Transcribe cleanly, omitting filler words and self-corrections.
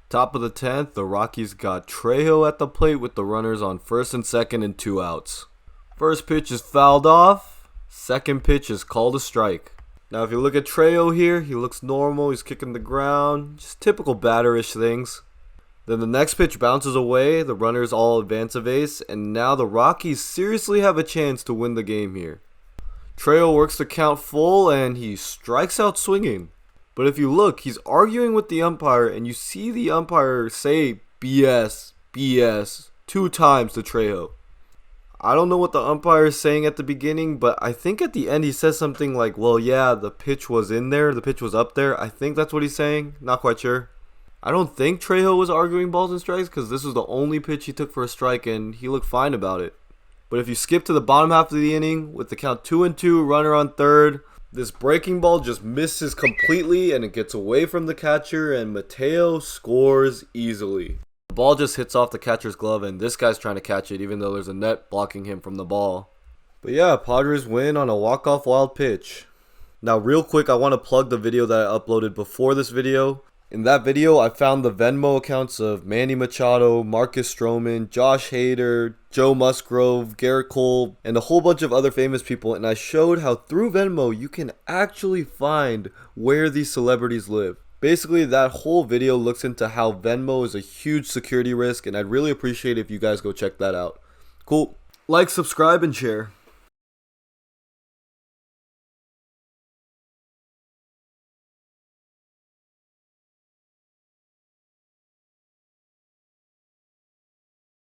Top of the 10th, the Rockies got Trejo at the plate with the runners on first and second and 2 outs. First pitch is fouled off. Second pitch is called a strike. Now if you look at Trejo here, he looks normal. He's kicking the ground. Just typical batterish things. Then the next pitch bounces away. The runners all advance a base. And now the Rockies seriously have a chance to win the game here. Trejo works the count full and he strikes out swinging. But if you look, he's arguing with the umpire, and you see the umpire say BS, BS 2 times to Trejo. I don't know what the umpire is saying at the beginning, but I think at the end he says something like, well, yeah, the pitch was in there, the pitch was up there. I think that's what he's saying. Not quite sure. I don't think Trejo was arguing balls and strikes because this was the only pitch he took for a strike, and he looked fine about it. But if you skip to the bottom half of the inning with the count 2-2, runner on third, this breaking ball just misses completely and it gets away from the catcher, and Mateo scores easily. The ball just hits off the catcher's glove and this guy's trying to catch it even though there's a net blocking him from the ball. But yeah, Padres win on a walk-off wild pitch. Now real quick, I want to plug the video that I uploaded before this video. In that video, I found the Venmo accounts of Manny Machado, Marcus Stroman, Josh Hader, Joe Musgrove, Garrett Cole, and a whole bunch of other famous people, and I showed how through Venmo you can actually find where these celebrities live. Basically, that whole video looks into how Venmo is a huge security risk, and I'd really appreciate it if you guys go check that out. Cool. Like, subscribe, and share.